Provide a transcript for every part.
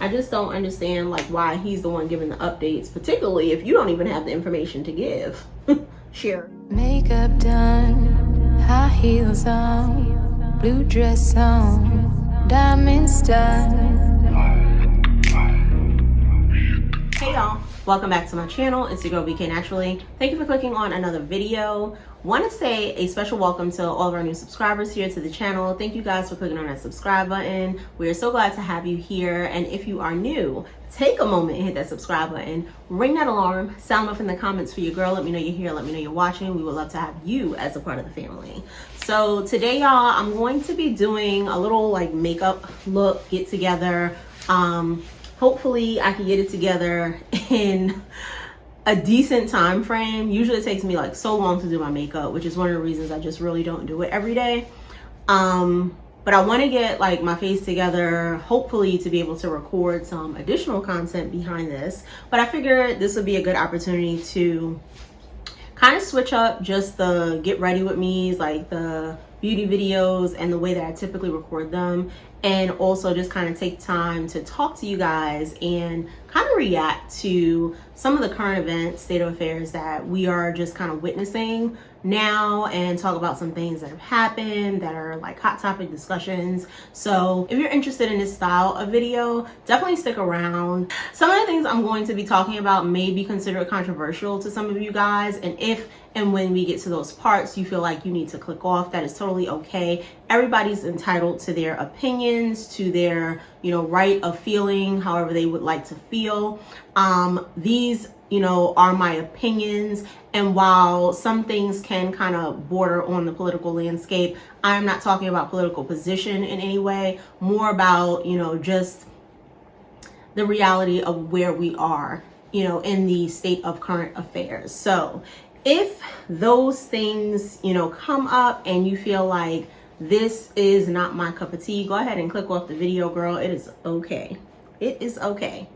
I just don't understand like why he's the one giving the updates, particularly if you don't even have the information to give. Share. Makeup done, high heels on, blue dress on, diamonds done. Hey y'all, welcome back to my channel. It's your girl BK Naturally. Thank you for clicking on another video. Want to say a special welcome to all of our new subscribers here to the channel. Thank you guys for clicking on that subscribe button. We are so glad to have you here. And if you are new, take a moment and hit that subscribe button, ring that alarm, sound off in the comments for your girl. Let me know you're here, let me know you're watching. We would love to have you as a part of the family. So today, y'all, I'm going to be doing a little like makeup look get together. Hopefully I can get it together in a decent time frame. Usually it takes me like so long to do my makeup, which is one of the reasons I just really don't do it every day. But I want to get like my face together, hopefully to be able to record some additional content behind this. But I figured this would be a good opportunity to kind of switch up just the get ready with me's, like the beauty videos and the way that I typically record them, and also just kind of take time to talk to you guys and kind of react to some of the current events, state of affairs that we are just kind of witnessing now, and talk about some things that have happened that are like hot topic discussions. So if you're interested in this style of video, definitely stick around. Some of the things I'm going to be talking about may be considered controversial to some of you guys, and if and when we get to those parts you feel like you need to click off, that is totally okay. Everybody's entitled to their opinions, to their, right of feeling however they would like to feel. These, are my opinions, and while some things can kind of border on the political landscape, I'm not talking about political position in any way, more about, just the reality of where we are, in the state of current affairs. So if those things, come up and you feel like this is not my cup of tea, go ahead and click off the video, girl. It is okay. It is okay.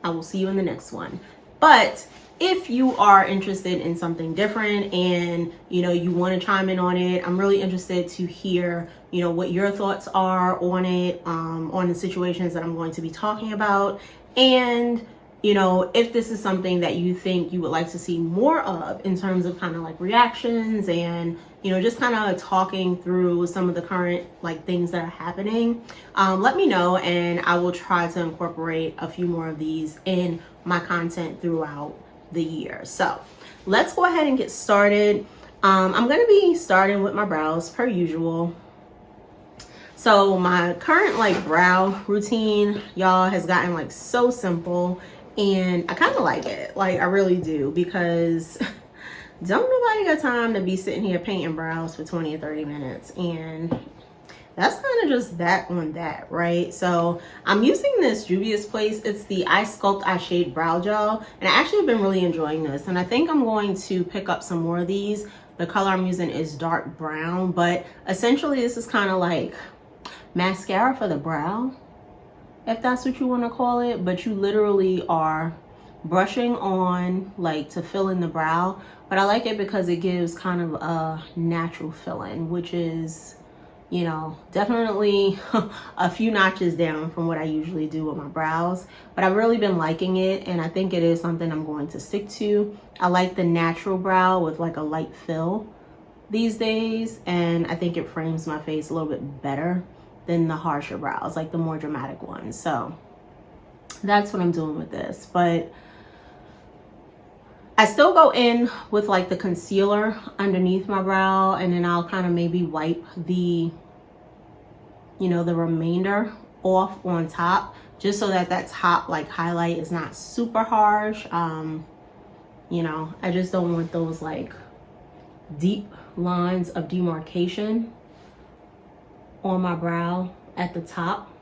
I will see you in the next one. But if you are interested in something different and, you want to chime in on it, I'm really interested to hear, what your thoughts are on it, on the situations that I'm going to be talking about. And if this is something that you think you would like to see more of in terms of kind of like reactions and, just kind of talking through some of the current like things that are happening, let me know and I will try to incorporate a few more of these in my content throughout the year. So let's go ahead and get started. I'm going to be starting with my brows per usual. So my current like brow routine, y'all, has gotten like so simple. And I kind of like it, like I really do, because don't nobody got time to be sitting here painting brows for 20 or 30 minutes. And that's kind of just that on that, right? So I'm using this Juvia's Place. It's the Sculpt Eye Shade Brow Gel. And I actually have been really enjoying this. And I think I'm going to pick up some more of these. The color I'm using is dark brown. But essentially this is kind of like mascara for the brow, if that's what you want to call it. But you literally are brushing on like to fill in the brow. But I like it because it gives kind of a natural fill-in, which is, definitely a few notches down from what I usually do with my brows. But I've really been liking it, and I think it is something I'm going to stick to. I like the natural brow with like a light fill these days, and I think it frames my face a little bit better than the harsher brows, like the more dramatic ones. So that's what I'm doing with this. But I still go in with like the concealer underneath my brow, and then I'll kind of maybe wipe the, the remainder off on top, just so that that top like highlight is not super harsh. I just don't want those like deep lines of demarcation on my brow at the top.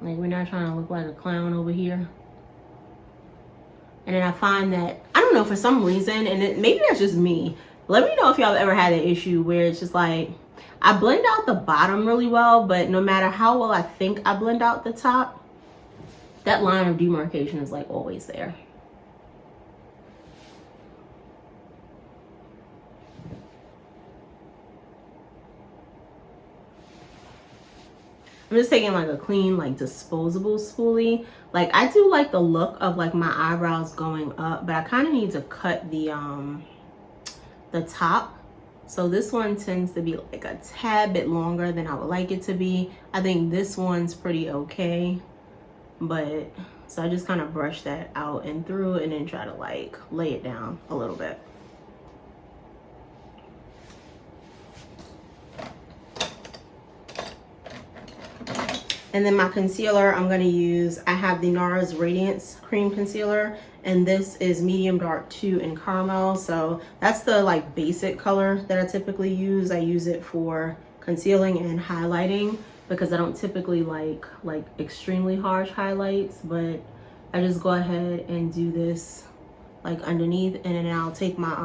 Like, we're not trying to look like a clown over here. And then I find that, I don't know, for some reason, and maybe that's just me, let me know if y'all ever had an issue where it's just like, I blend out the bottom really well, but no matter how well I think I blend out the top, that line of demarcation is like always there. I'm just taking like a clean, like disposable spoolie. Like I do like the look of like my eyebrows going up, but I kind of need to cut the top. So this one tends to be like a tad bit longer than I would like it to be. I think this one's pretty okay, but so I just kind of brush that out and through and then try to like lay it down a little bit. And then my concealer, I'm going to use, I have the NARS Radiance Cream Concealer, and this is medium dark 2 in caramel. So that's the like basic color that I typically use. I use it for concealing and highlighting because I don't typically like extremely harsh highlights, but I just go ahead and do this like underneath, and then I'll take my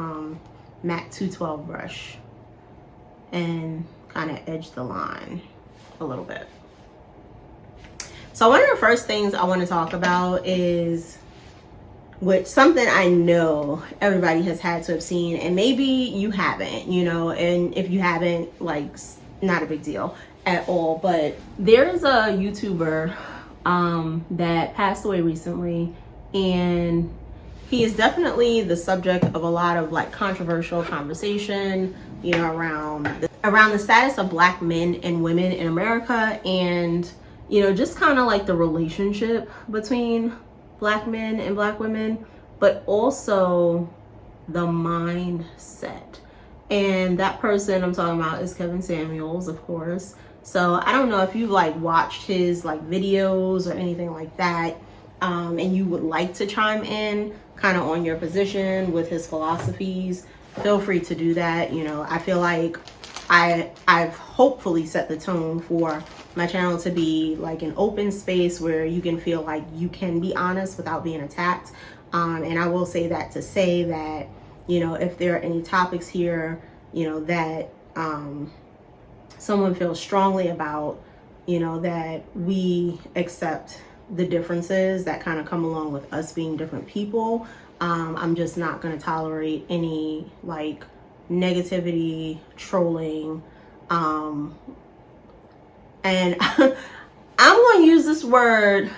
MAC 212 brush and kind of edge the line a little bit. So one of the first things I want to talk about is, which something I know everybody has had to have seen, and maybe you haven't, you know, and if you haven't, like, not a big deal at all, but there's a YouTuber that passed away recently, and he is definitely the subject of a lot of like controversial conversation, you know, around the status of Black men and women in America, and you know, just kind of like the relationship between Black men and Black women, but also the mindset. And that person I'm talking about is Kevin Samuels, of course. So I don't know if you've like watched his like videos or anything like that, and you would like to chime in kind of on your position with his philosophies, feel free to do that. You know, I feel like I've hopefully set the tone for my channel to be like an open space where you can feel like you can be honest without being attacked. And I will say that to say that, you know, if there are any topics here, you know, that someone feels strongly about, you know, that we accept the differences that kind of come along with us being different people. I'm just not going to tolerate any like negativity, trolling, and I'm going to use this word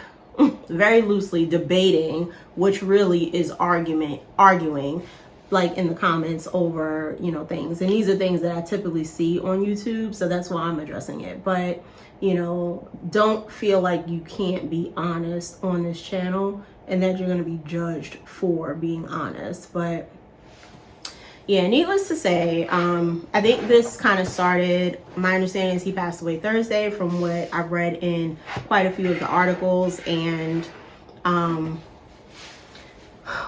very loosely, debating, which really is arguing like in the comments over, you know, things. And these are things that I typically see on YouTube, so that's why I'm addressing it. But, you know, don't feel like you can't be honest on this channel and that you're going to be judged for being honest. But yeah, needless to say, I think this kind of started, my understanding is he passed away Thursday from what I've read in quite a few of the articles. And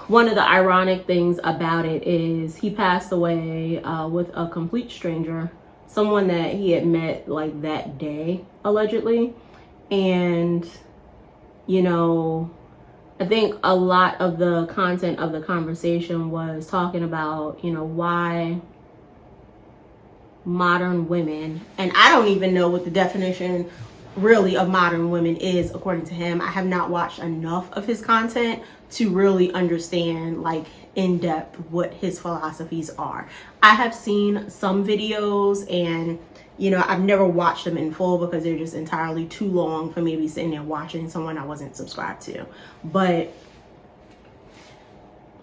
one of the ironic things about it is he passed away with a complete stranger, someone that he had met like that day, allegedly. And, you know, I think a lot of the content of the conversation was talking about, you know, why modern women, and I don't even know what the definition really of modern women is according to him. I have not watched enough of his content to really understand like in depth what his philosophies are. I have seen some videos, and you know, I've never watched them in full because they're just entirely too long for me to be sitting there watching someone I wasn't subscribed to. But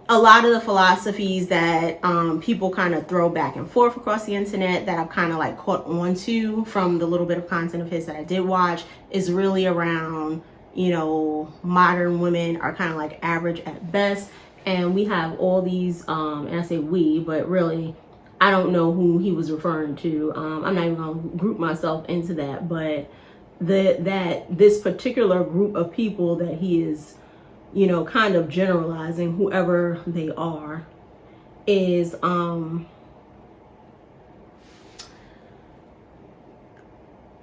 a lot of the philosophies that people kind of throw back and forth across the internet that I've kind of like caught on to from the little bit of content of his that I did watch is really around, you know, modern women are kind of like average at best. And we have all these, and I say we, but really, I don't know who he was referring to. I'm not even gonna group myself into that, but this particular group of people that he is, you know, kind of generalizing, whoever they are, is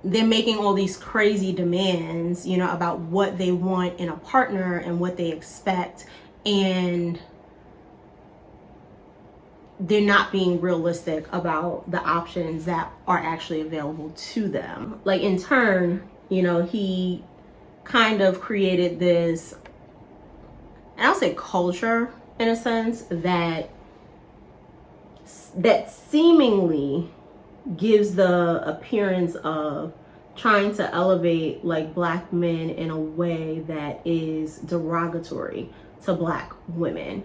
they're making all these crazy demands, you know, about what they want in a partner and what they expect, and they're not being realistic about the options that are actually available to them. Like in turn, you know, he kind of created this, and I'll say culture in a sense, that seemingly gives the appearance of trying to elevate like black men in a way that is derogatory to black women.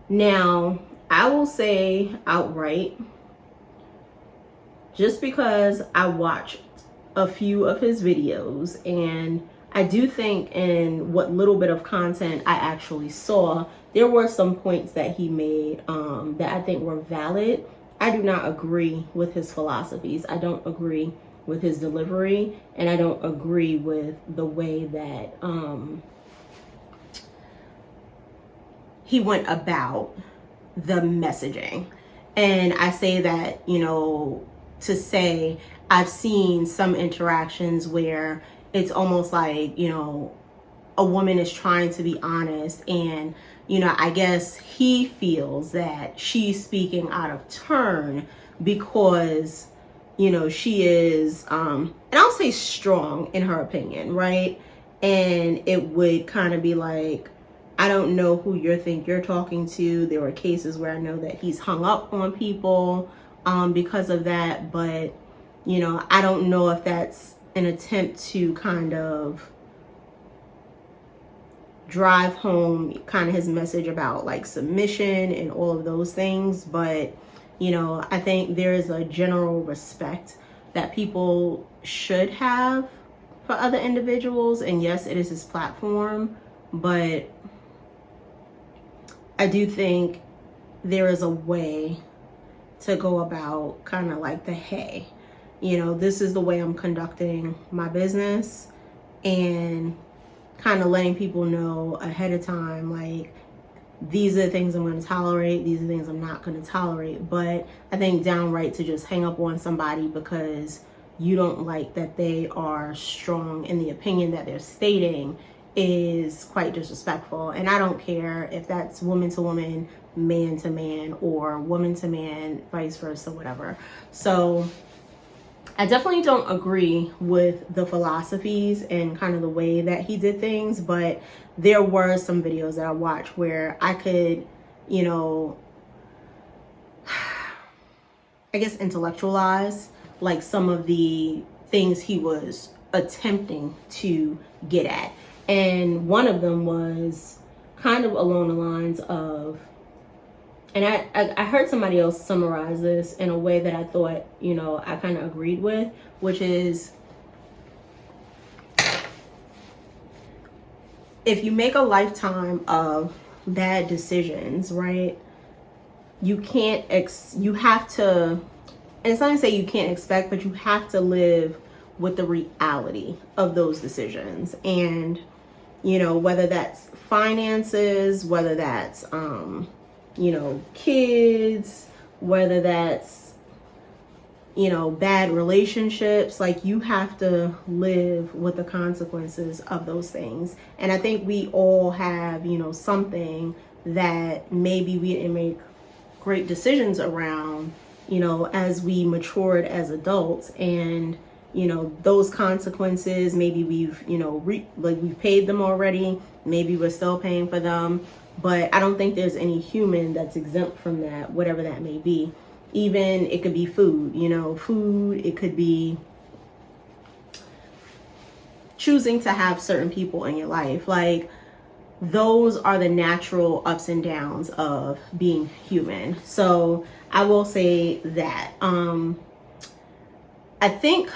Now, I will say outright, just because I watched a few of his videos, and I do think in what little bit of content I actually saw, there were some points that he made that I think were valid. I do not agree with his philosophies. I don't agree with his delivery, and I don't agree with the way that he went about the messaging. And I say that, you know, to say I've seen some interactions where it's almost like, you know, a woman is trying to be honest, and, you know, I guess he feels that she's speaking out of turn because, you know, she is, and I'll say strong in her opinion, right? And it would kind of be like, I don't know who you think you're talking to. There were cases where I know that he's hung up on people because of that, but, you know, I don't know if that's an attempt to kind of drive home kind of his message about like submission and all of those things. But, you know, I think there is a general respect that people should have for other individuals. And yes, it is his platform, but I do think there is a way to go about kind of like the, hey, you know, this is the way I'm conducting my business, and kind of letting people know ahead of time, like, these are the things I'm going to tolerate, these are the things I'm not going to tolerate. But I think downright to just hang up on somebody because you don't like that they are strong in the opinion that they're stating is quite disrespectful. And I don't care if that's woman to woman, man to man, or woman to man, vice versa, whatever. So I definitely don't agree with the philosophies and kind of the way that he did things, but there were some videos that I watched where I could, you know, I guess intellectualize like some of the things he was attempting to get at. And one of them was kind of along the lines of, and I heard somebody else summarize this in a way that I thought, you know, I kind of agreed with, which is, if you make a lifetime of bad decisions, right, you can't, you have to, and it's not to say you can't expect, but you have to live with the reality of those decisions. And, you know, whether that's finances, whether that's, you know, kids, whether that's, you know, bad relationships, like, you have to live with the consequences of those things. And I think we all have, you know, something that maybe we didn't make great decisions around, you know, as we matured as adults. And, you know, those consequences, maybe we've, you know, we've paid them already, maybe we're still paying for them. But I don't think there's any human that's exempt from that, whatever that may be. Even it could be food, you know, food, it could be choosing to have certain people in your life. Like, those are the natural ups and downs of being human. So I will say that I think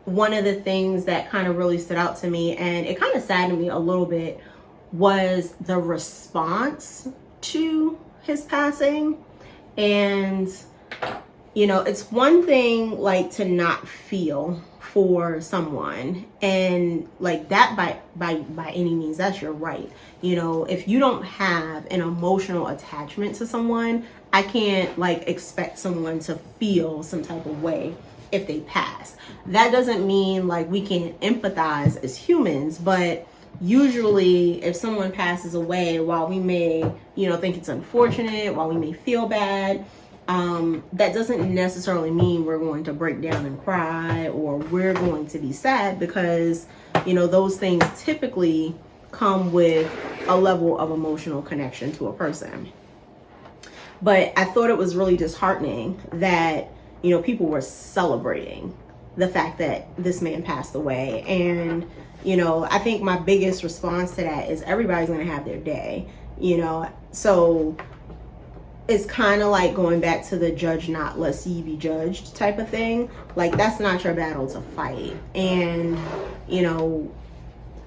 one of the things that kind of really stood out to me, and it kind of saddened me a little bit, was the response to his passing. And, you know, it's one thing like to not feel for someone, and like that by any means, that's your right. You know, if you don't have an emotional attachment to someone, I can't like expect someone to feel some type of way if they pass. That doesn't mean like we can't empathize as humans, but usually if someone passes away, while we may, you know, think it's unfortunate, while we may feel bad, that doesn't necessarily mean we're going to break down and cry, or we're going to be sad, because, you know, those things typically come with a level of emotional connection to a person. But I thought it was really disheartening that, you know, people were celebrating the fact that this man passed away. And, you know, I think my biggest response to that is everybody's going to have their day, you know. So it's kind of like going back to the judge not lest ye be judged type of thing. Like, that's not your battle to fight. And, you know,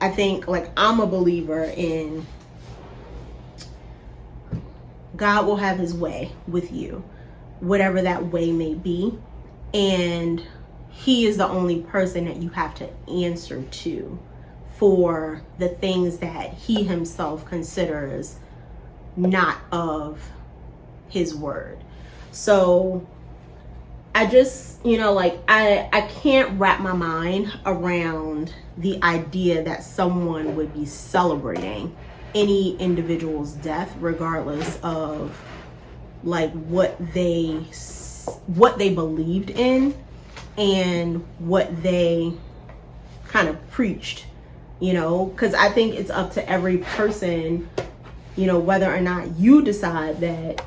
I think, like, I'm a believer in God will have his way with you, whatever that way may be. And he is the only person that you have to answer to for the things that he himself considers not of his word. So I just, you know, like, I can't wrap my mind around the idea that someone would be celebrating any individual's death, regardless of like what they believed in and what they kind of preached, you know, because I think it's up to every person, you know, whether or not you decide that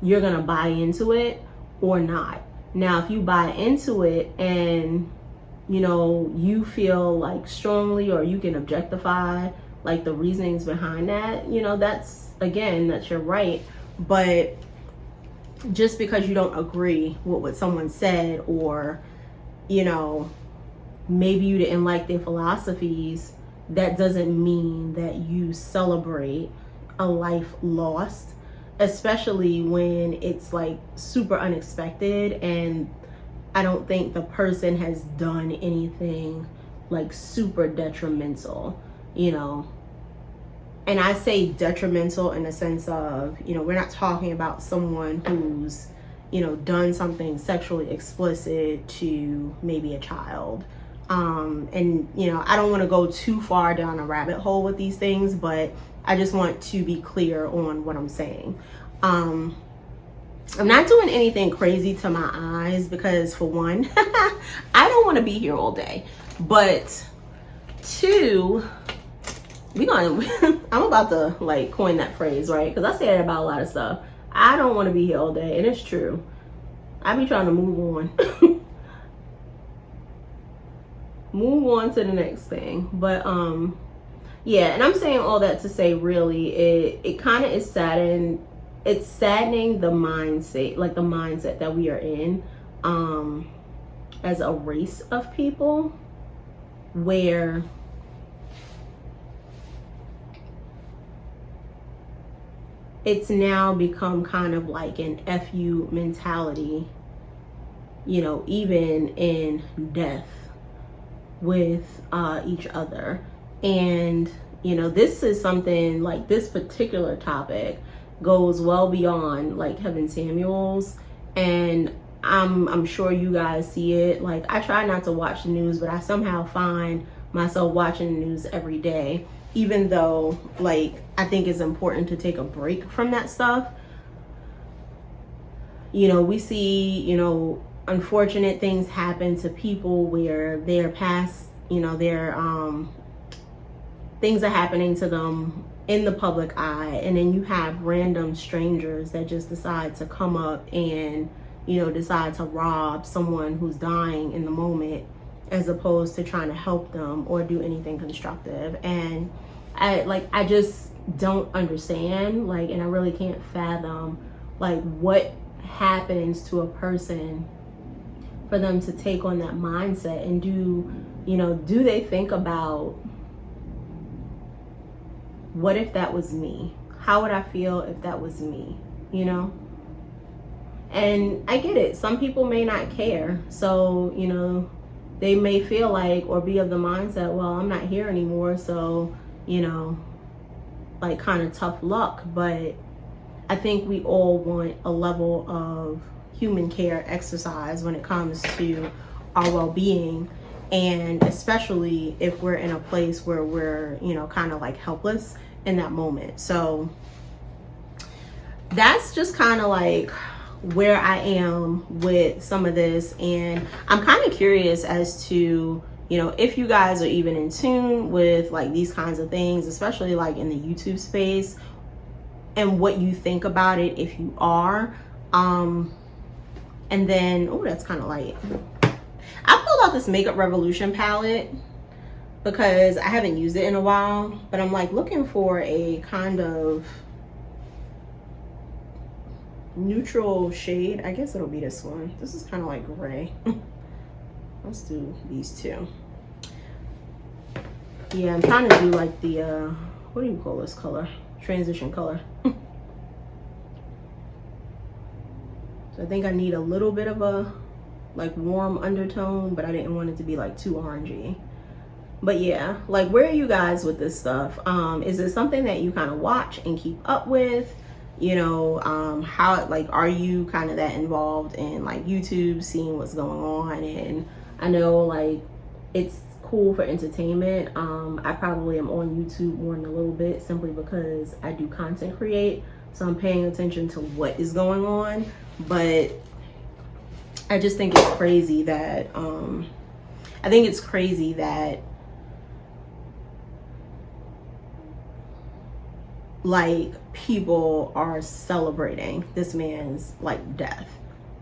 you're gonna buy into it or not. Now, if you buy into it and, you know, you feel like strongly, or you can objectify like the reasonings behind that, you know, that's your right. But just because you don't agree with what someone said, or, you know, maybe you didn't like their philosophies, that doesn't mean that you celebrate a life lost, especially when it's like super unexpected. And I don't think the person has done anything like super detrimental, you know. And I say detrimental in the sense of, you know, we're not talking about someone who's, you know, done something sexually explicit to maybe a child. And, you know, I don't want to go too far down a rabbit hole with these things, but I just want to be clear on what I'm saying. I'm not doing anything crazy to my eyes because, for one, I don't want to be here all day. But two, I'm about to like coin that phrase, right? Because I say that about a lot of stuff. I don't want to be here all day, and it's true. I be trying to move on. Move on to the next thing. But yeah, and I'm saying all that to say, really, it kind of is saddening. It's saddening the mindset, like the mindset that we are in as a race of people, where it's now become kind of like an FU mentality, you know, even in death with each other. And, you know, this is something like, this particular topic goes well beyond like Kevin Samuels, and I'm sure you guys see it. Like, I try not to watch the news, but I somehow find myself watching the news every day, even though, like, I think it's important to take a break from that stuff. You know, we see, you know, unfortunate things happen to people where they're past, you know, their things are happening to them in the public eye, and then you have random strangers that just decide to come up and, you know, decide to rob someone who's dying in the moment, as opposed to trying to help them or do anything constructive. And I just don't understand, like, and I really can't fathom like what happens to a person for them to take on that mindset. And do they think about, what if that was me? How would I feel if that was me, you know? And I get it, some people may not care, so, you know, they may feel like, or be of the mindset, well, I'm not here anymore, so, you know, like, kind of tough luck. But I think we all want a level of human care exercise when it comes to our well-being, and especially if we're in a place where we're, you know, kind of like helpless in that moment. So that's just kind of like where I am with some of this. And I'm kind of curious as to, you know, if you guys are even in tune with like these kinds of things, especially like in the YouTube space, and what you think about it if you are. And then, oh, that's kind of light. I pull out this Makeup Revolution palette because I haven't used it in a while, but I'm like looking for a kind of neutral shade. I guess it'll be this one. This is kind of like gray. Let's do these two. Yeah, I'm trying to do like the what do you call this color? Transition color. So I think I need a little bit of a like warm undertone, but I didn't want it to be like too orangey. But yeah, like, where are you guys with this stuff? Is it something that you kind of watch and keep up with? You know, how, like, are you kind of that involved in like YouTube, seeing what's going on? And I know like it's cool for entertainment. I probably am on YouTube more than a little bit simply because I do content create, so I'm paying attention to what is going on. But I just think it's crazy that like people are celebrating this man's like death.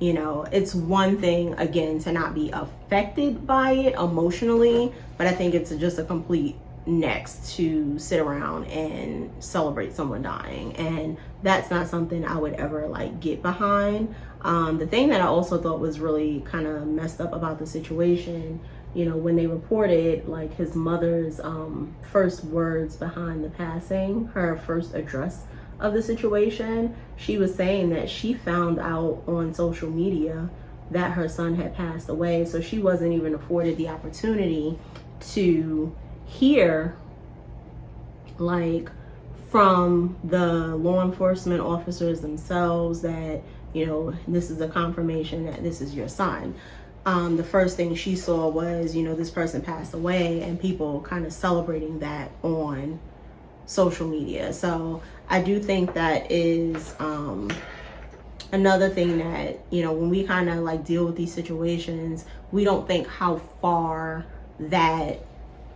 You know, it's one thing again to not be affected by it emotionally, but I think it's just a complete next to sit around and celebrate someone dying, and that's not something I would ever like get behind. The thing that I also thought was really kind of messed up about the situation, you know, when they reported like his mother's first words behind the passing, her first address of the situation, she was saying that she found out on social media that her son had passed away, so she wasn't even afforded the opportunity to hear like from the law enforcement officers themselves that, you know, this is a confirmation that this is your son. The first thing she saw was, you know, this person passed away and people kind of celebrating that on social media. So I do think that is another thing that, you know, when we kind of like deal with these situations, we don't think how far that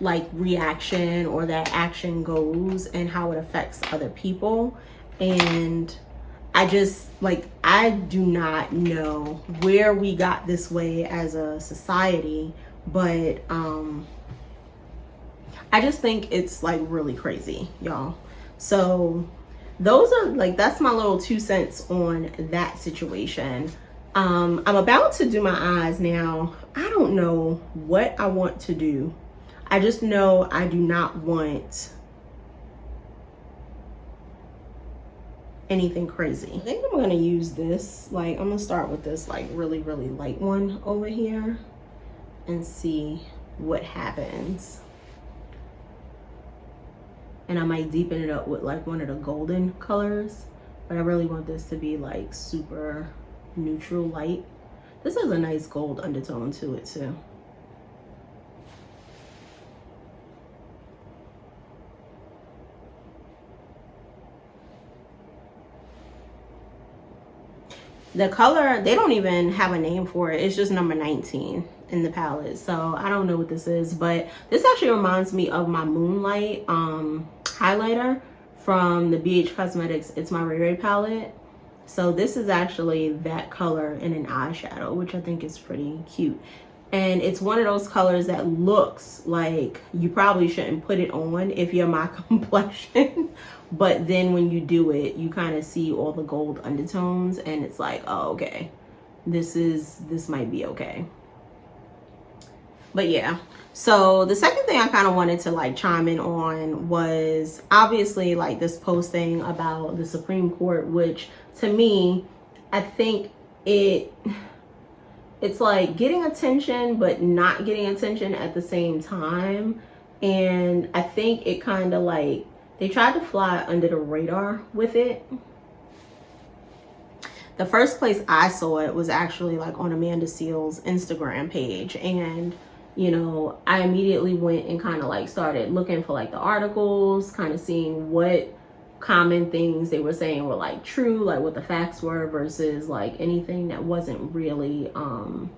like reaction or that action goes and how it affects other people. And I just like, I do not know where we got this way as a society, but I just think it's like really crazy, y'all. So those are like, that's my little 2 cents on that situation. I'm about to do my eyes now. I don't know what I want to do. I just know I do not want anything crazy. I think I'm gonna use this, like, I'm gonna start with this like really light one over here and see what happens. And I might deepen it up with like one of the golden colors, but I really want this to be like super neutral light. This has a nice gold undertone to it too. The color, they don't even have a name for it. It's just number 19 in the palette. So I don't know what this is, but this actually reminds me of my Moonlight highlighter from the BH Cosmetics It's My Ray palette. So this is actually that color in an eyeshadow, which I think is pretty cute. And it's one of those colors that looks like you probably shouldn't put it on if you're my complexion. But then when you do it, you kind of see all the gold undertones and it's like, oh, okay, this might be okay. But yeah, so the second thing I kind of wanted to like chime in on was obviously like this posting about the Supreme Court, which to me, I think it's like getting attention, but not getting attention at the same time. And I think it kind of like, they tried to fly under the radar with it. The first place I saw it was actually like on Amanda Seal's Instagram page. And, you know, I immediately went and kind of like started looking for like the articles, kind of seeing what common things they were saying were like true, like what the facts were versus like anything that wasn't really, that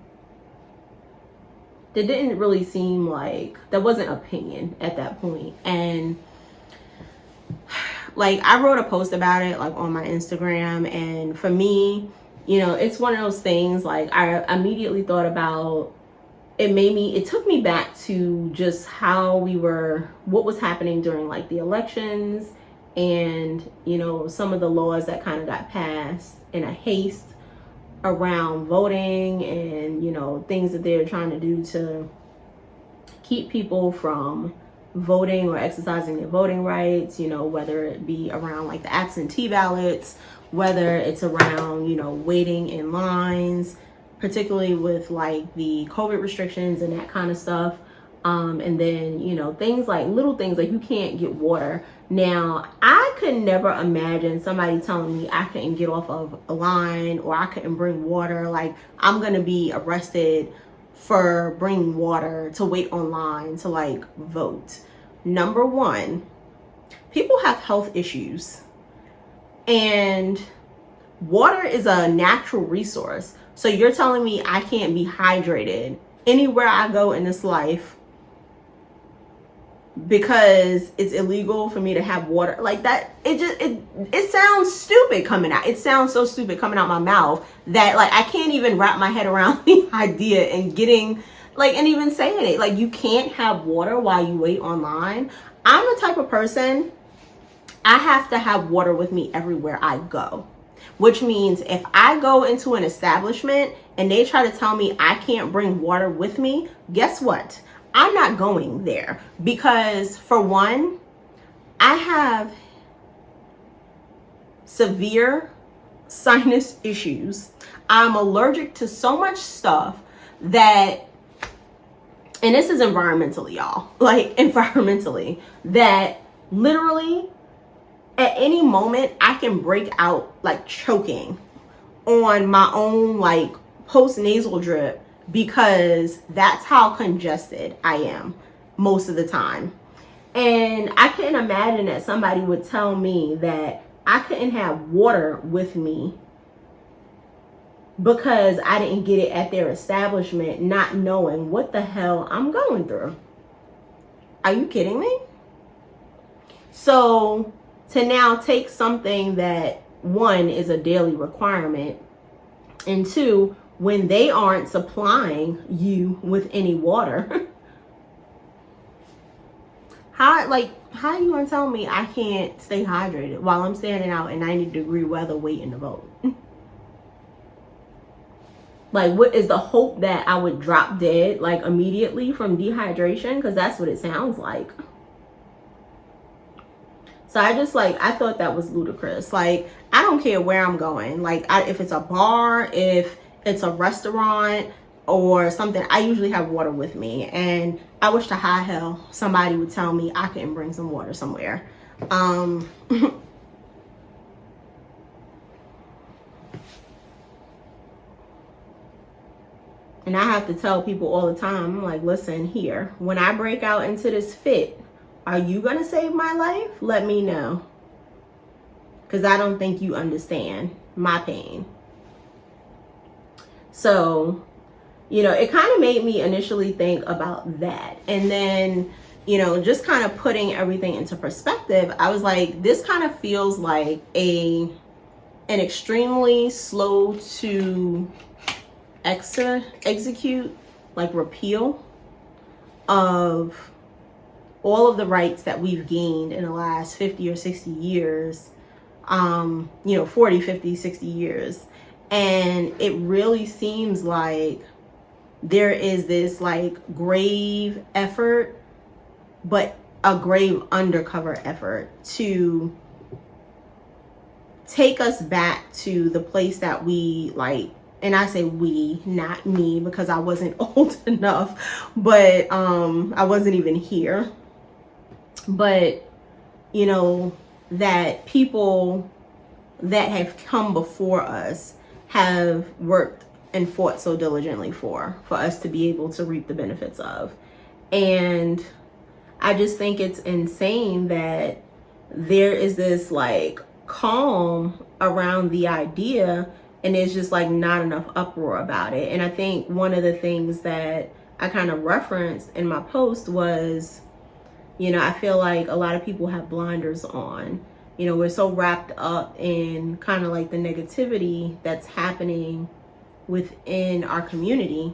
didn't really seem like, that wasn't opinion at that point. And like I wrote a post about it like on my Instagram, and for me, you know, it's one of those things like I immediately thought about it took me back to just what was happening during like the elections, and you know, some of the laws that kind of got passed in a haste around voting, and you know, things that they're trying to do to keep people from voting or exercising their voting rights, you know, whether it be around like the absentee ballots, whether it's around, you know, waiting in lines, particularly with like the COVID restrictions and that kind of stuff. And then, you know, things like little things like you can't get water. Now, I could never imagine somebody telling me I couldn't get off of a line or I couldn't bring water. Like, I'm going to be arrested for bringing water to wait online to like vote. Number one, people have health issues, and water is a natural resource. So you're telling me I can't be hydrated anywhere I go in this life because it's illegal for me to have water? Like that, it sounds stupid coming out. It sounds so stupid coming out my mouth that like I can't even wrap my head around the idea and getting like, and even saying it. Like, you can't have water while you wait online. I'm the type of person, I have to have water with me everywhere I go. Which means if I go into an establishment and they try to tell me I can't bring water with me, guess what? I'm not going there, because for one, I have severe sinus issues. I'm allergic to so much stuff that, and this is environmentally, y'all, like environmentally, that literally at any moment I can break out like choking on my own like post-nasal drip, because that's how congested I am most of the time. And I couldn't imagine that somebody would tell me that I couldn't have water with me because I didn't get it at their establishment, not knowing what the hell I'm going through. Are you kidding me? So to now take something that, one, is a daily requirement, and two, when they aren't supplying you with any water, how are you gonna tell me I can't stay hydrated while I'm standing out in 90-degree weather waiting to vote? Like, what is the hope that I would drop dead like immediately from dehydration? Because that's what it sounds like. So I thought that was ludicrous. Like, I don't care where I'm going. Like, if it's a bar, if it's a restaurant or something, I usually have water with me. And I wish to high hell somebody would tell me I couldn't bring some water somewhere. And I have to tell people all the time, I'm like, listen here, when I break out into this fit, are you gonna save my life? Let me know. Because I don't think you understand my pain. So, you know, it kind of made me initially think about that. And then, you know, just kind of putting everything into perspective, I was like, this kind of feels like an extremely slow to execute, like repeal of all of the rights that we've gained in the last 50 or 60 years, you know, 40, 50, 60 years. And it really seems like there is this like grave effort, but a grave undercover effort to take us back to the place that we like, and I say we, not me, because I wasn't old enough, but I wasn't even here. But, you know, that people that have come before us have worked and fought so diligently for us to be able to reap the benefits of. And I just think it's insane that there is this like calm around the idea, and there's just like not enough uproar about it. And I think one of the things that I kind of referenced in my post was, you know, I feel like a lot of people have blinders on. You know, we're so wrapped up in kind of like the negativity that's happening within our community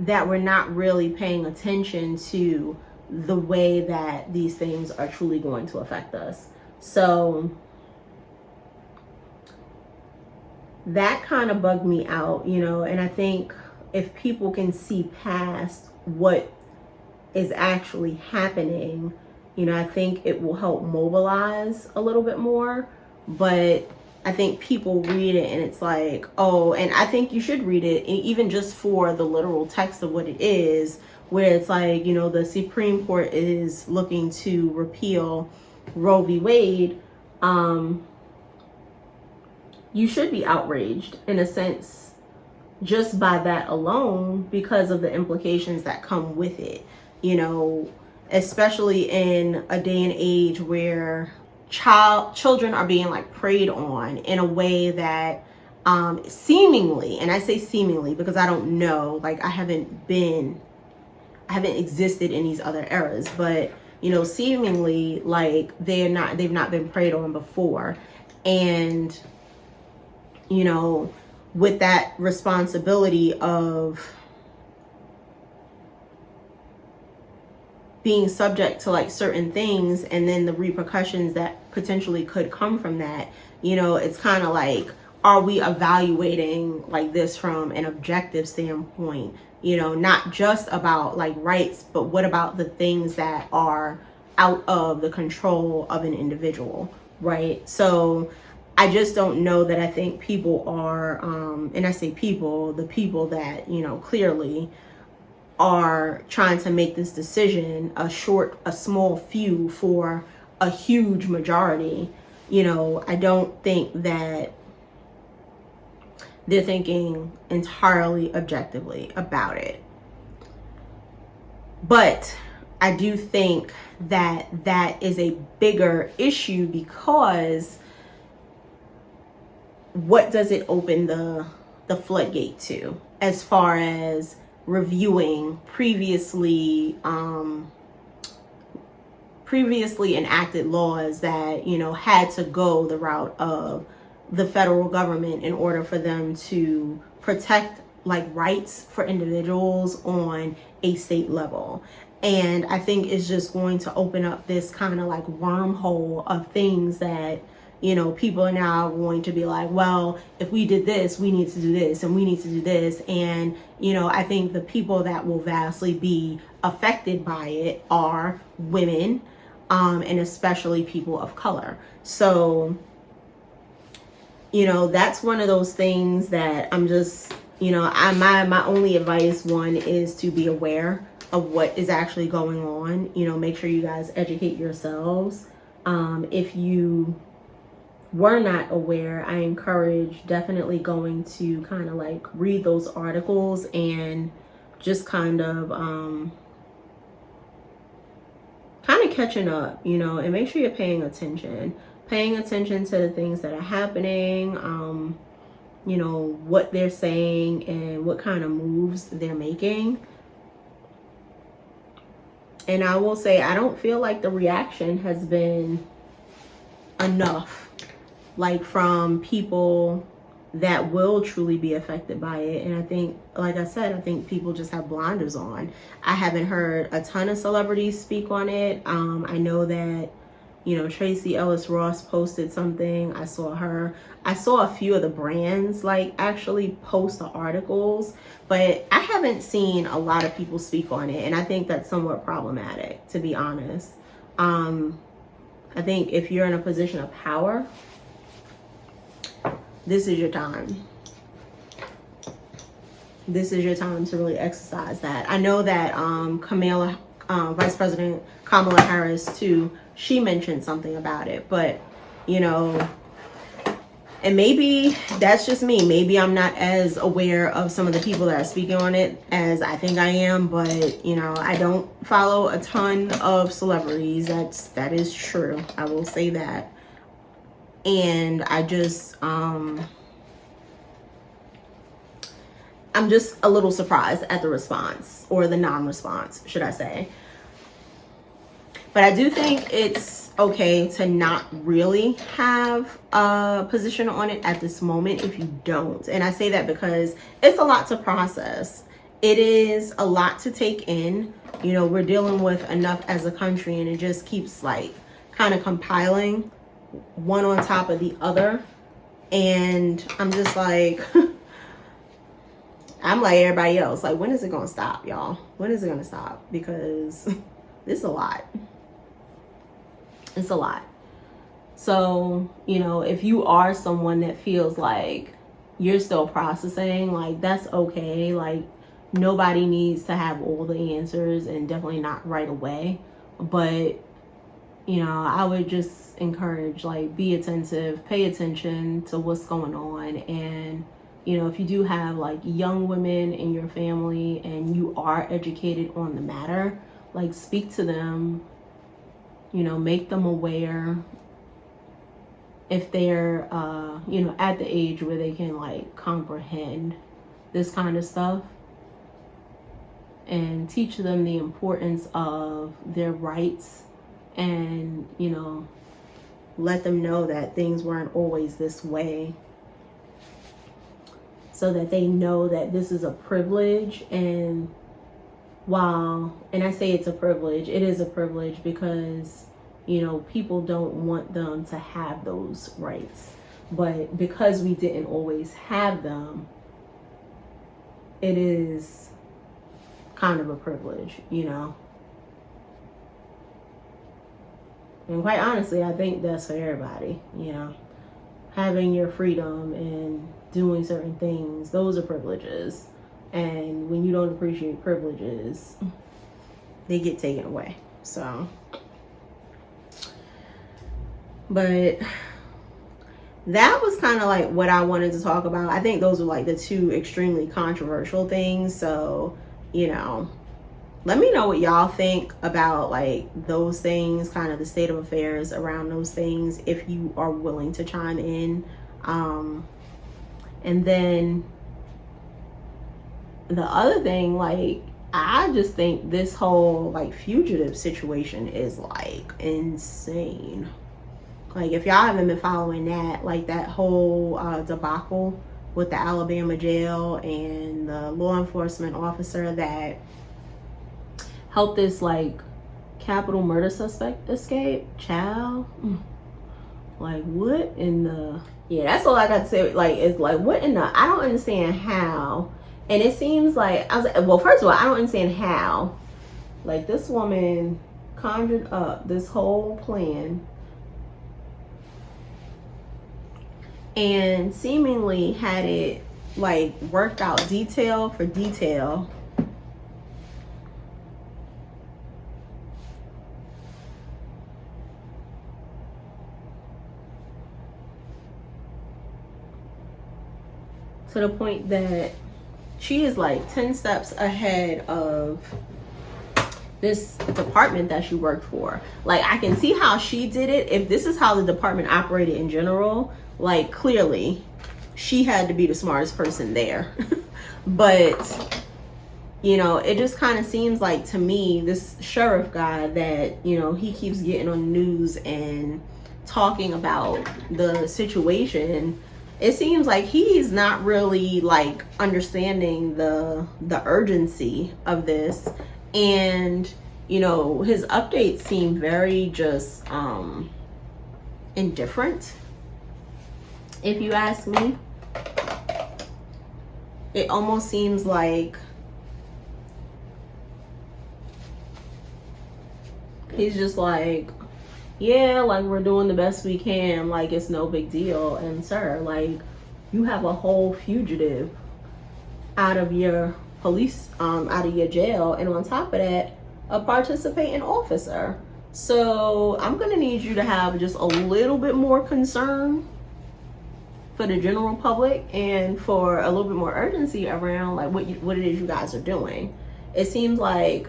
that we're not really paying attention to the way that these things are truly going to affect us. So that kind of bugged me out, you know, and I think if people can see past what is actually happening, you know, I think it will help mobilize a little bit more. But I think people read it and it's like, oh, and I think you should read it even just for the literal text of what it is, where it's like, you know, the Supreme Court is looking to repeal Roe v. Wade. You should be outraged in a sense just by that alone, because of the implications that come with it, you know, especially in a day and age where children are being like preyed on in a way that seemingly, and I say seemingly because I don't know, like I haven't existed in these other eras, but you know, seemingly like they've not been preyed on before. And you know, with that responsibility of being subject to like certain things and then the repercussions that potentially could come from that, you know, it's kind of like, are we evaluating like this from an objective standpoint, you know, not just about like rights, but what about the things that are out of the control of an individual, right? So I just don't know that I think people are, and I say people, the people that, you know, clearly are trying to make this decision, a small few for a huge majority, you know, I don't think that they're thinking entirely objectively about it. But I do think that that is a bigger issue, because what does it open the floodgate to as far as reviewing previously enacted laws that, you know, had to go the route of the federal government in order for them to protect like rights for individuals on a state level. And I think it's just going to open up this kind of like wormhole of things that, you know, people are now going to be like, well, if we did this, we need to do this and we need to do this. And, you know, I think the people that will vastly be affected by it are women, and especially people of color. So, you know, that's one of those things that I'm just, you know, my only advice, one, is to be aware of what is actually going on. You know, make sure you guys educate yourselves. If you were not aware, I encourage definitely going to kind of like read those articles and just kind of catching up, you know, and make sure you're paying attention to the things that are happening, you know, what they're saying and what kind of moves they're making. And I will say, I don't feel like the reaction has been enough, like from people that will truly be affected by it. And I think, like I said, I think people just have blinders on. I haven't heard a ton of celebrities speak on it. I know that, you know, Tracy Ellis Ross posted something. I saw a few of the brands like actually post the articles, but I haven't seen a lot of people speak on it. And I think that's somewhat problematic, to be honest. I think if you're in a position of power, this is your time. This is your time to really exercise that. I know that Vice President Kamala Harris too, she mentioned something about it, but you know, and maybe that's just me. Maybe I'm not as aware of some of the people that are speaking on it as I think I am, but you know, I don't follow a ton of celebrities. That is true. I will say that. And I just, I'm just a little surprised at the response, or the non-response, should I say. But I do think it's okay to not really have a position on it at this moment if you don't. And I say that because it's a lot to process. it is a lot to take in. You know, we're dealing with enough as a country, and it just keeps like kind of compiling one on top of the other. And I'm just like, I'm like everybody else, like, when is it gonna stop, y'all? When is it gonna stop? Because it's a lot. It's a lot. So, you know, if you are someone that feels like you're still processing, like, that's okay. Like, nobody needs to have all the answers, and definitely not right away. But, you know, I would just encourage, like, be attentive, pay attention to what's going on. And, you know, if you do have like young women in your family and you are educated on the matter, like, speak to them, you know, make them aware if they're, you know, at the age where they can like comprehend this kind of stuff, and teach them the importance of their rights, and, you know, let them know that things weren't always this way, so that they know that this is a privilege. And and I say it's a privilege, it is a privilege, because, you know, people don't want them to have those rights. But because we didn't always have them, it is kind of a privilege, you know. And quite honestly, I think that's for everybody, you know. Having your freedom and doing certain things, those are privileges. And when you don't appreciate privileges, they get taken away. So, but that was kind of like what I wanted to talk about. I think those were like the two extremely controversial things. So, you know, let me know what y'all think about like those things, kind of the state of affairs around those things, if you are willing to chime in. And then the other thing, like, I just think this whole like fugitive situation is like insane. Like, if y'all haven't been following that, like that whole debacle with the Alabama jail and the law enforcement officer that helped this like capital murder suspect escape, child. Like, what in the, yeah, that's all I got to say. Like, it's like, what in the, I don't understand how. And it seems like, I was like, well, first of all, I don't understand how, like, this woman conjured up this whole plan and seemingly had it like worked out detail for detail. To the point that she is like 10 steps ahead of this department that she worked for. Like, I can see how she did it. If this is how the department operated in general, like, clearly she had to be the smartest person there. But, you know, it just kind of seems like to me, this sheriff guy that, you know, he keeps getting on the news and talking about the situation, it seems like he's not really like understanding the urgency of this. And, you know, his updates seem very just indifferent, if you ask me. It almost seems like he's just like, yeah, like, we're doing the best we can, like, it's no big deal. And sir, like, you have a whole fugitive out of your police, out of your jail, and on top of that, a participating officer. So I'm gonna need you to have just a little bit more concern for the general public, and for a little bit more urgency around like what it is you guys are doing. It seems like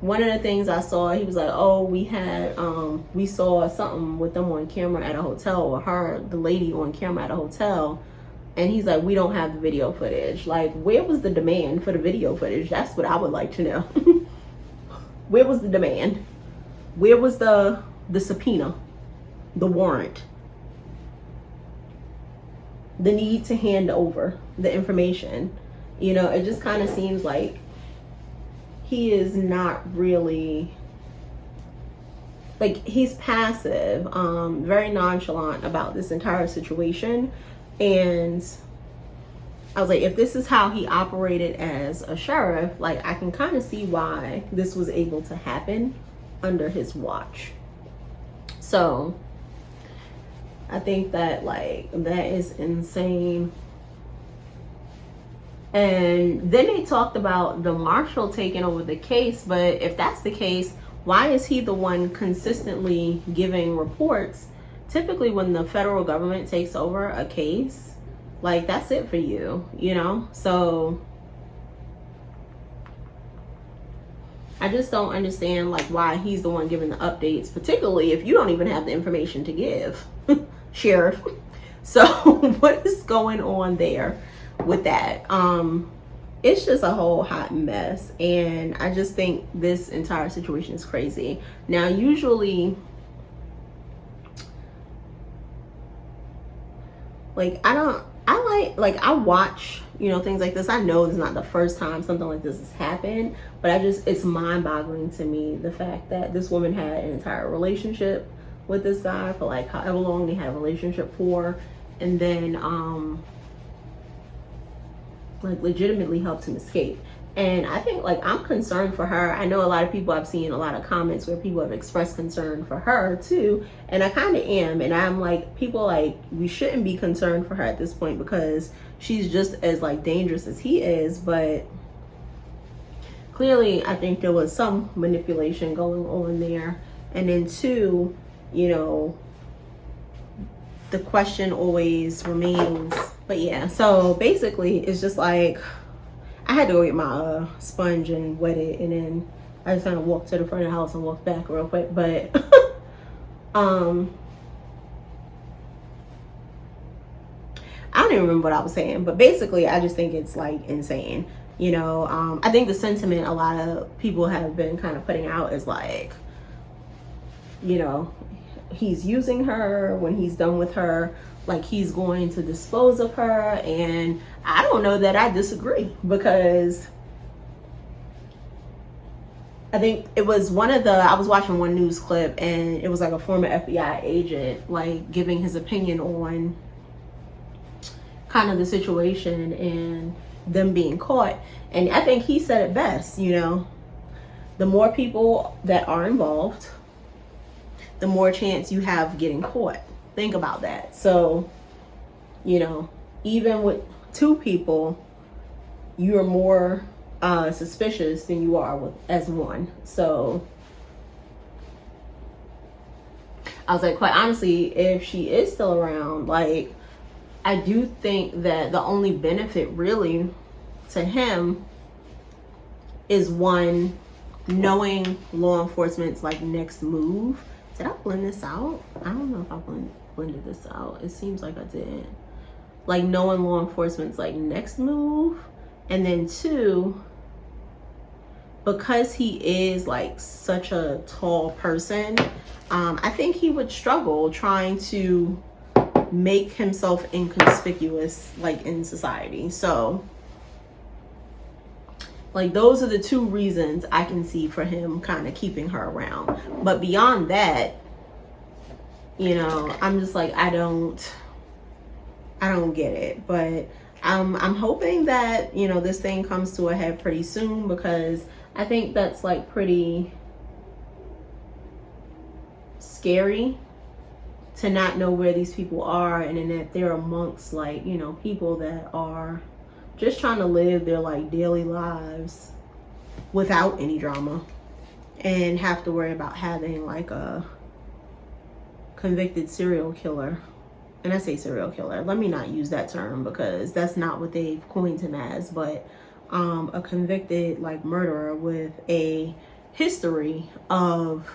one of the things I saw, he was like, oh, we saw something with them on camera at a hotel, or the lady on camera at a hotel. And he's like, we don't have the video footage. Like, where was the demand for the video footage? That's what I would like to know. Where was the demand? Where was the subpoena, the warrant, the need to hand over the information? You know, it just kind of seems like he is not really, like, he's passive, very nonchalant about this entire situation. And I was like, if this is how he operated as a sheriff, like, I can kind of see why this was able to happen under his watch. So I think that, like, that is insane. And then they talked about the marshal taking over the case, but if that's the case, why is he the one consistently giving reports? Typically when the federal government takes over a case, like, that's it for you, you know? So I just don't understand, like, why he's the one giving the updates, particularly if you don't even have the information to give, sheriff. So what is going on there with that? It's just a whole hot mess, and I just think this entire situation is crazy. Now, usually, like, I watch, you know, things like this. I know it's not the first time something like this has happened, but it's mind-boggling to me, the fact that this woman had an entire relationship with this guy for, like, however long they had a relationship for, and then like, legitimately helped him escape. And I think, like, I'm concerned for her. I know a lot of people, I've seen a lot of comments where people have expressed concern for her too, and I kind of am. And I'm like, people, like, we shouldn't be concerned for her at this point because she's just as, like, dangerous as he is. But clearly I think there was some manipulation going on there. And then two, you know, the question always remains. But yeah, so basically it's just like, I had to go get my sponge and wet it, and then I just kind of walked to the front of the house and walked back real quick. But I don't even remember what I was saying, but basically I just think it's, like, insane. You know, I think the sentiment a lot of people have been kind of putting out is, like, you know, he's using her. When he's done with her, like, he's going to dispose of her. And I don't know that I disagree, because I think it was I was watching one news clip, and it was like a former FBI agent, like, giving his opinion on kind of the situation and them being caught. And I think he said it best, you know, the more people that are involved, the more chance you have getting caught. Think about that. So, you know, even with two people, you're more suspicious than you are as one. So I was like, quite honestly, if she is still around, like, I do think that the only benefit really to him is, one, knowing law enforcement's, like, next move. Did I blend this out? I don't know if I blended this out. It seems like I did. Like, knowing law enforcement's, like, next move. And then two, because he is, like, such a tall person, I think he would struggle trying to make himself inconspicuous, like, in society. So, like, those are the two reasons I can see for him kind of keeping her around. But beyond that, you know, I'm just like, I don't get it. But I'm hoping that, you know, this thing comes to a head pretty soon, because I think that's, like, pretty scary to not know where these people are, and then that they're amongst, like, you know, people that are just trying to live their, like, daily lives without any drama, and have to worry about having, like, a convicted serial killer. And I say serial killer, let me not use that term, because that's not what they've coined him as, but a convicted, like, murderer with a history of,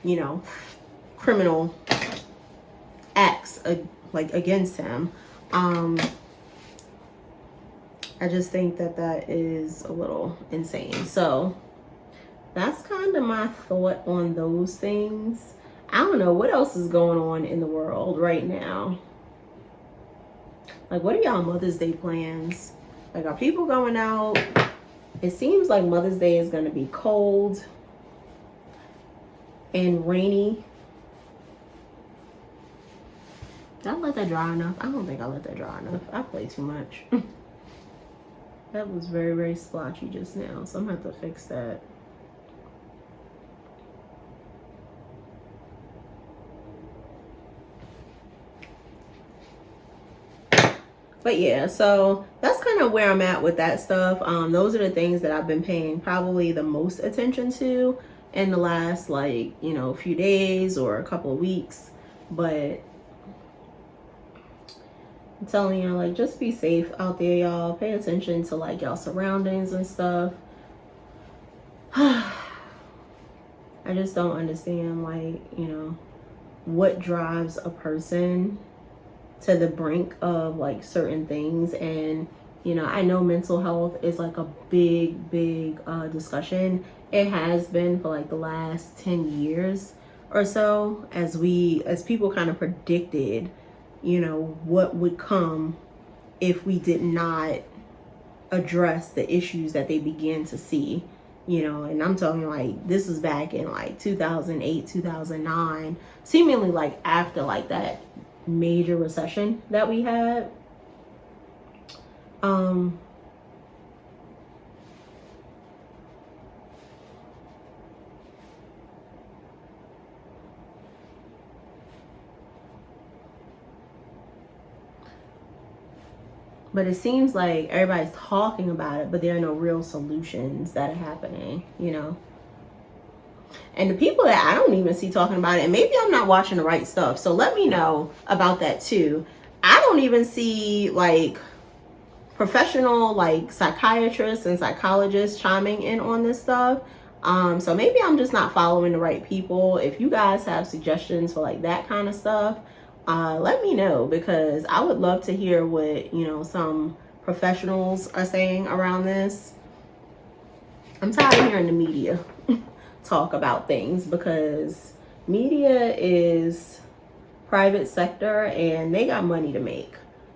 you know, criminal acts, like, against him. I just think that that is a little insane. So that's kind of my thought on those things. I don't know what else is going on in the world right now. Like, what are y'all Mother's Day plans? Like, are people going out? It seems like Mother's Day is going to be cold and rainy. Did I let that dry enough? I don't think I let that dry enough. I play too much. That was very, very splotchy just now, so I'm going to have to fix that. But yeah, so that's kind of where I'm at with that stuff. Those are the things that I've been paying probably the most attention to in the last, like, you know, few days or a couple of weeks. But I'm telling you, like, just be safe out there, y'all. Pay attention to, like, y'all surroundings and stuff. I just don't understand, like, you know, what drives a person to the brink of, like, certain things. And, you know, I know mental health is, like, a big discussion. It has been for, like, the last 10 years or so, as people kind of predicted, you know, what would come if we did not address the issues that they began to see, you know. And I'm talking, like, this was back in, like, 2008, 2009, seemingly, like, after, like, that major recession that we had. But it seems like everybody's talking about it, but there are no real solutions that are happening, you know. And the people that I don't even see talking about it, and maybe I'm not watching the right stuff, so let me know about that too. I don't even see, like, professional, like, psychiatrists and psychologists chiming in on this stuff. So maybe I'm just not following the right people. If you guys have suggestions for, like, that kind of stuff, let me know, because I would love to hear what, you know, some professionals are saying around this. I'm tired of hearing the media talk about things, because media is private sector and they got money to make.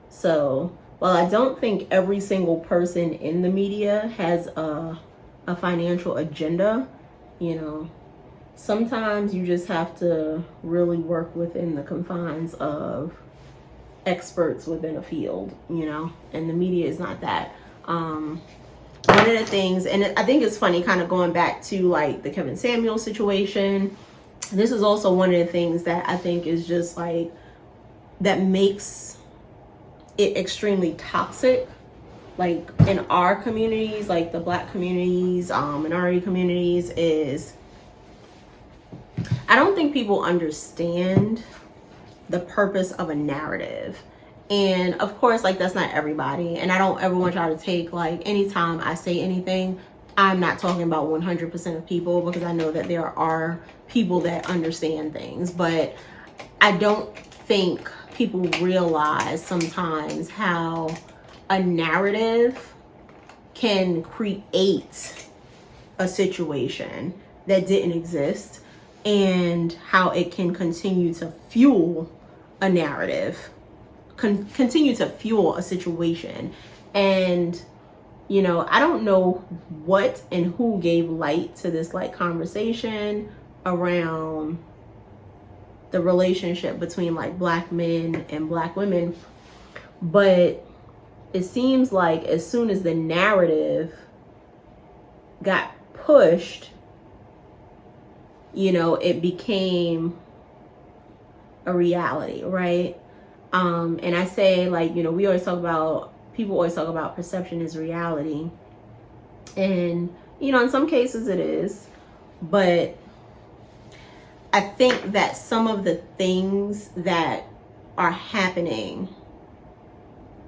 So while I don't think every single person in the media has a financial agenda, you know, sometimes you just have to really work within the confines of experts within a field, you know, and the media is not that. One of the things, and I think it's funny, kind of going back to, like, the Kevin Samuels situation, this is also one of the things that I think is just, like, that makes it extremely toxic, like, in our communities, like the Black communities, minority communities, is I don't think people understand the purpose of a narrative. And of course, like, that's not everybody. And I don't ever want y'all to take, like, anytime I say anything, I'm not talking about 100% of people, because I know that there are people that understand things. But I don't think people realize sometimes how a narrative can create a situation that didn't exist, and how it can continue to fuel a narrative, continue to fuel a situation. And, you know, I don't know what and who gave light to this, like, conversation around the relationship between, like, Black men and Black women, but it seems like as soon as the narrative got pushed, you know, it became a reality, right? And I say, like, you know, people always talk about perception is reality. And, you know, in some cases it is. But I think that some of the things that are happening,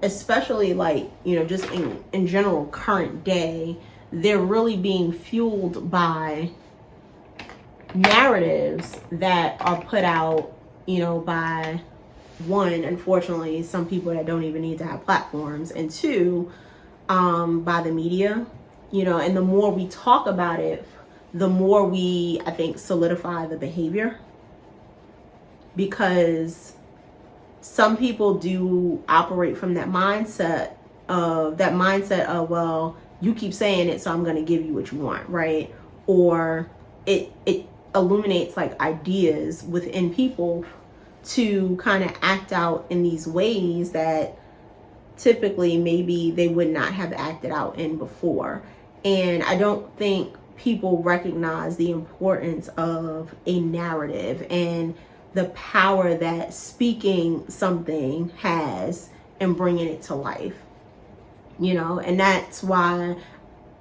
especially, like, you know, just in general current day, they're really being fueled by narratives that are put out, you know, by, one, unfortunately, some people that don't even need to have platforms, and two, by the media, you know. And the more we talk about it, the more we, I think, solidify the behavior, because some people do operate from that mindset of, well, you keep saying it, so I'm going to give you what you want, right? Or it illuminates like ideas within people to kind of act out in these ways that typically maybe they would not have acted out in before. And I don't think people recognize the importance of a narrative and the power that speaking something has and bringing it to life, you know. And that's why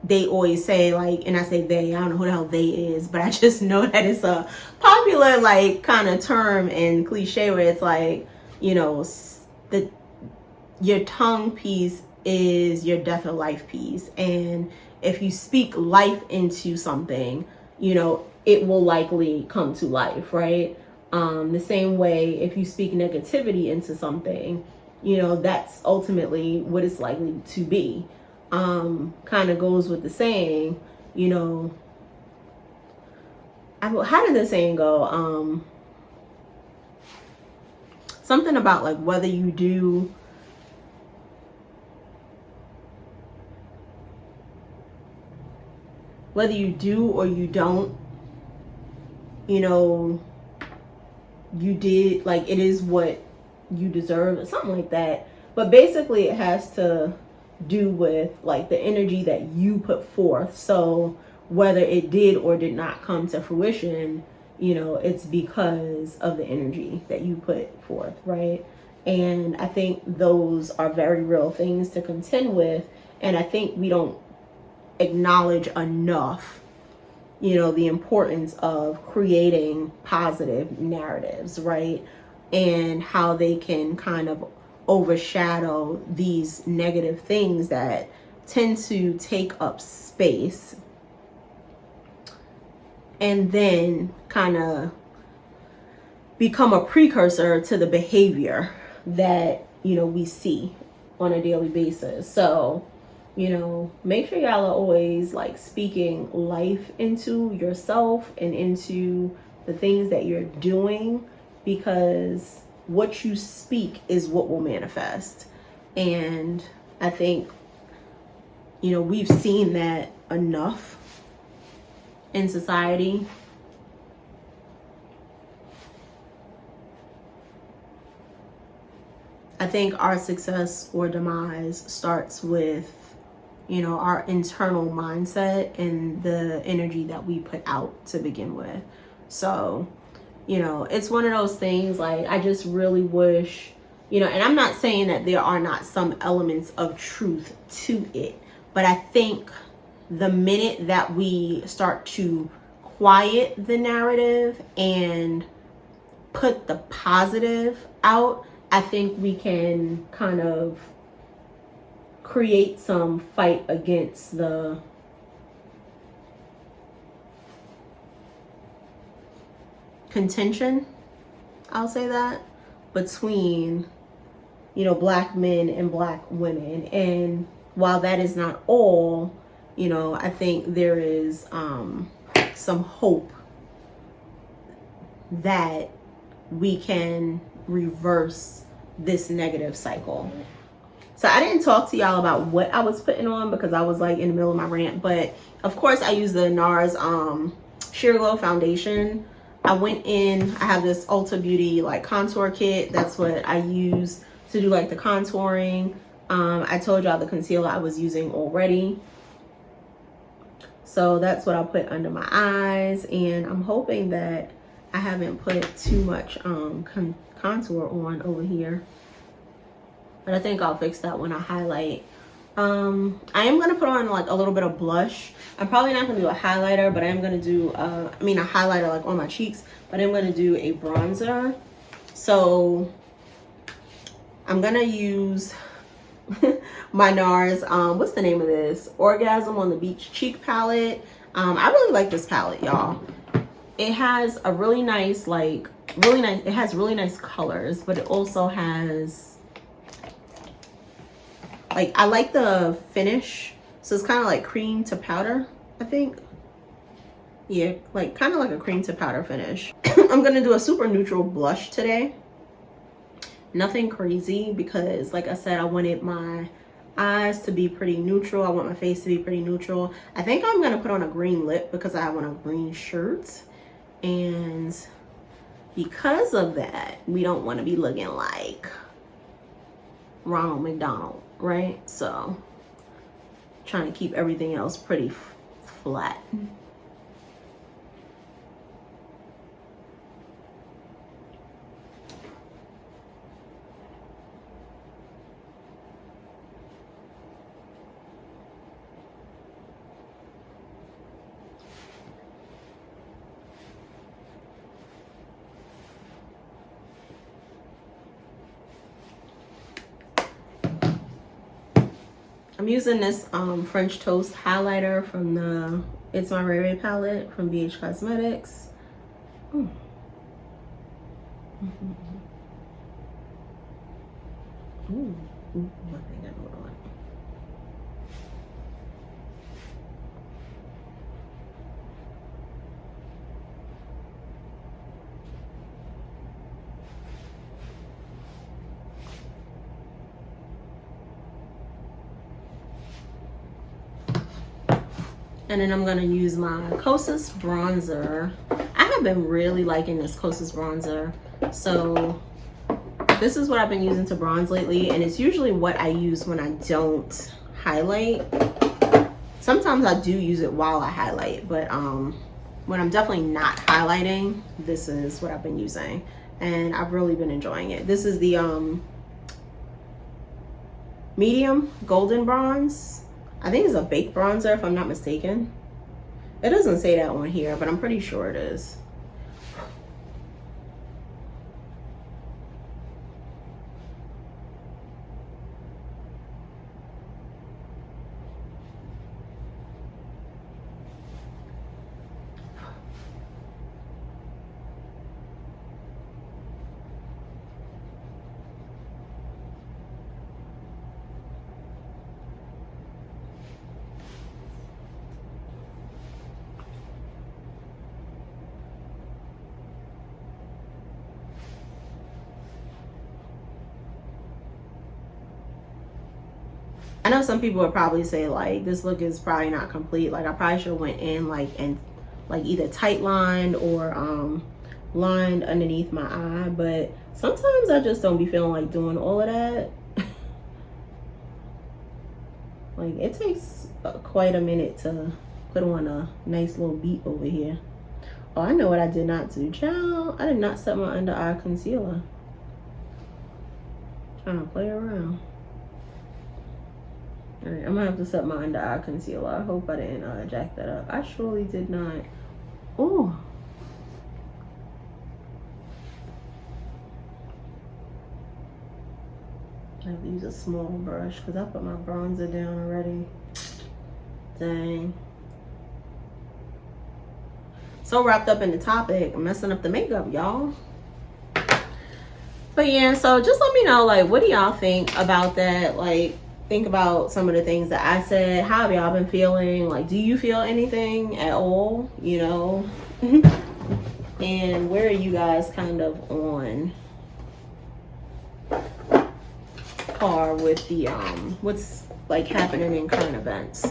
they always say, like, and I say they, I don't know who the hell they is, but I just know that it's a popular like kind of term and cliche where it's like, you know, your tongue piece is your death or life piece. And if you speak life into something, you know, it will likely come to life, right? The same way, if you speak negativity into something, you know, that's ultimately what it's likely to be. Kind of goes with the saying, you know, how did the saying go? Something about like whether you do or you don't, you know, you did, like, it is what you deserve, something like that. But basically it has to do with like the energy that you put forth. So whether it did or did not come to fruition, you know, it's because of the energy that you put forth, right? And I think those are very real things to contend with. And I think we don't acknowledge enough, you know, the importance of creating positive narratives, right? And how they can kind of overshadow these negative things that tend to take up space and then kind of become a precursor to the behavior that, you know, we see on a daily basis. So, you know, make sure y'all are always like speaking life into yourself and into the things that you're doing, because what you speak is what will manifest. And I think, you know, we've seen that enough in society. I think our success or demise starts with, you know, our internal mindset and the energy that we put out to begin with. So, you know, it's one of those things, like, I just really wish, you know, and I'm not saying that there are not some elements of truth to it, but I think the minute that we start to quiet the narrative and put the positive out, I think we can kind of create some fight against the contention, I'll say that, between, you know, black men and black women. And while that is not all, you know, I think there is some hope that we can reverse this negative cycle. So I didn't talk to y'all about what I was putting on because I was like in the middle of my rant, but of course I use the NARS Sheer Glow foundation. I went in, I have this Ulta Beauty like contour kit. That's what I use to do like the contouring. I told y'all the concealer I was using already. So that's what I'll put under my eyes, and I'm hoping that I haven't put too much contour on over here. But I think I'll fix that when I highlight. I am going to put on like a little bit of blush. I'm probably not going to do a highlighter, but I am going to do, a highlighter like on my cheeks, but I'm going to do a bronzer. So I'm going to use my NARS, what's the name of this? Orgasm on the Beach Cheek Palette. I really like this palette, y'all. It has a really nice, like, it has really nice colors, but it also has, like, I like the finish. So it's kind of like cream to powder, I think. Yeah, like kind of like a cream to powder finish. I'm going to do a super neutral blush today. Nothing crazy, because like I said, I wanted my eyes to be pretty neutral. I want my face to be pretty neutral. I think I'm gonna put on a green lip because I have on a green shirt, and because of that, we don't want to be looking like Ronald McDonald, right? So trying to keep everything else pretty flat. I'm using this French Toast highlighter from the It's My Revair palette from BH Cosmetics. Ooh. Ooh, I think I know what I want. And then I'm gonna use my Kosas bronzer. I have been really liking this Kosas bronzer. So this is what I've been using to bronze lately, and it's usually what I use when I don't highlight. Sometimes I do use it while I highlight, but when I'm definitely not highlighting, this is what I've been using, and I've really been enjoying it. This is the medium golden bronze. I think it's a baked bronzer if I'm not mistaken. It doesn't say that on here, but I'm pretty sure it is. I know some people would probably say like this look is probably not complete. Like I probably should have went in like either tight lined or lined underneath my eye, but sometimes I just don't be feeling like doing all of that. Like it takes quite a minute to put on a nice little beat over here. Oh, I know what I did not do, child. I did not set my under eye concealer. Trying to play around. All right, I'm gonna have to set my under eye concealer. I hope I didn't jack that up. I surely did not. Oh. I have to use a small brush because I put my bronzer down already. Dang. So wrapped up in the topic, I'm messing up the makeup, y'all. But yeah, so just let me know, like, what do y'all think about that? Like, think about some of the things that I said. How have y'all been feeling? Like, do you feel anything at all? You know? And where are you guys kind of on par with the what's like happening in current events?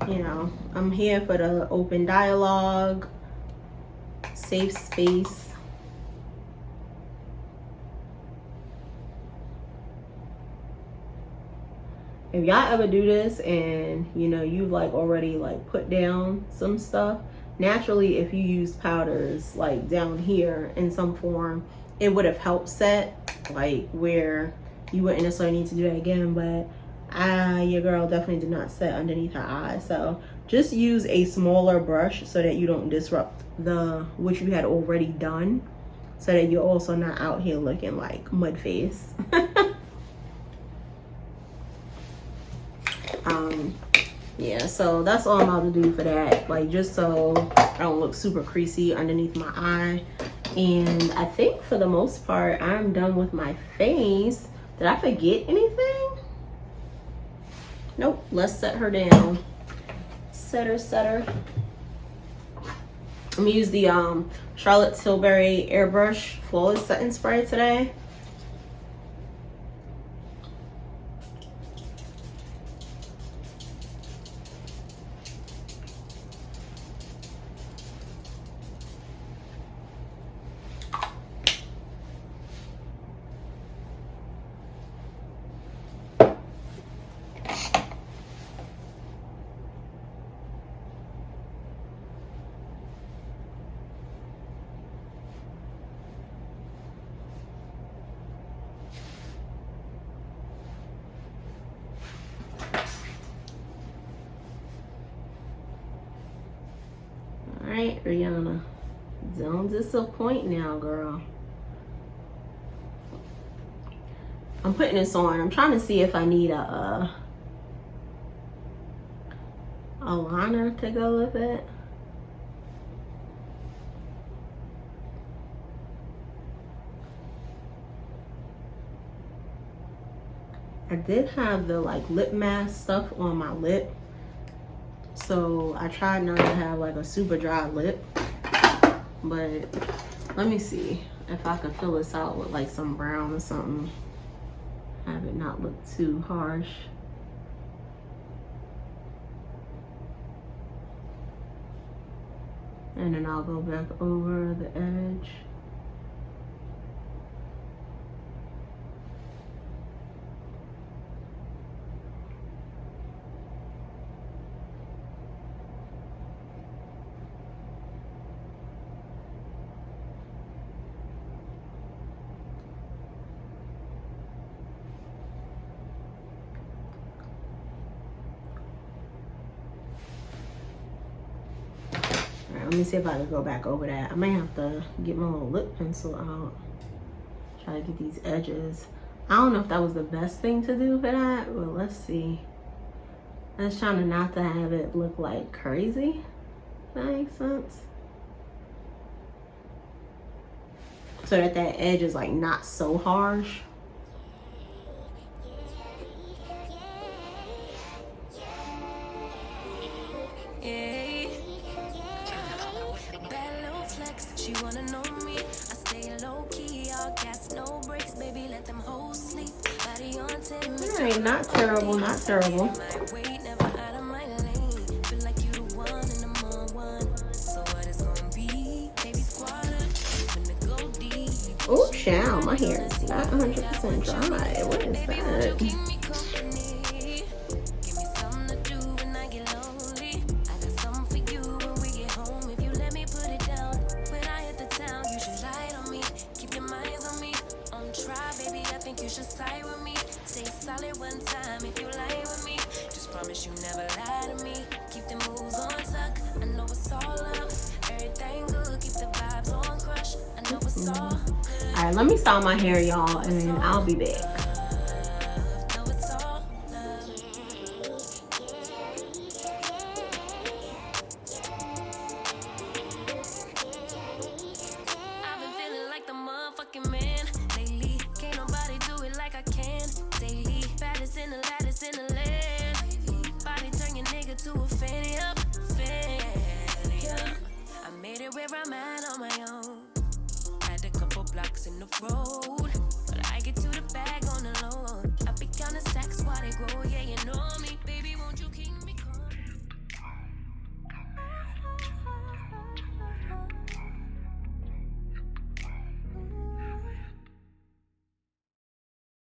You know, I'm here for the open dialogue, safe space. If y'all ever do this and you know you've like already like put down some stuff, naturally if you use powders like down here in some form, it would have helped set, like where you wouldn't necessarily need to do that again. But your girl definitely did not set underneath her eye, so just use a smaller brush so that you don't disrupt the what you had already done, so that you're also not out here looking like mud face. Yeah, so that's all I'm about to do for that, like just so I don't look super creasy underneath my eye. And I think for the most part I'm done with my face. Did I forget anything? Nope. Let's set her down. Set her. I'm gonna use the Charlotte Tilbury Airbrush Flawless Setting Spray today. Alright, Rihanna. Don't disappoint now, girl. I'm putting this on. I'm trying to see if I need a liner to go with it. I did have the like lip mask stuff on my lip, so I tried not to have like a super dry lip, but let me see if I could fill this out with like some brown or something, have it not look too harsh. And then I'll go back over the edge. Let me see if I can go back over that. I may have to get my little lip pencil out. Try to get these edges. I don't know if that was the best thing to do for that, but let's see. I was trying to not to have it look like crazy. If that makes sense. So that that edge is like not so harsh. She wanna know me. I stay low key, all gas, no brakes, baby. Let them hoes sleep. Body on 10 minutes. Alright, not terrible, not terrible. My weight never out of my lane. Feel like you the one and I'm on one. So what it's gonna be? Baby squatter, finna go deep. Oh, chow, my hair is not 100% dry. What is that? Keep me company. Give me something to do when I get lonely. I got something for you when we get home. If you let me put it down. You should lie on me, keep your minds on me. On try, baby, I think you should side with me. Stay solid one time if you lie with me. Just promise you never lie to me. Keep the moves on tuck, I know it's all love. Everything good, keep the vibes on crush. I know it's all good. Alright, let me style my hair, y'all, and I'll be back. Where I'm at on my own. Had a couple blocks in the road.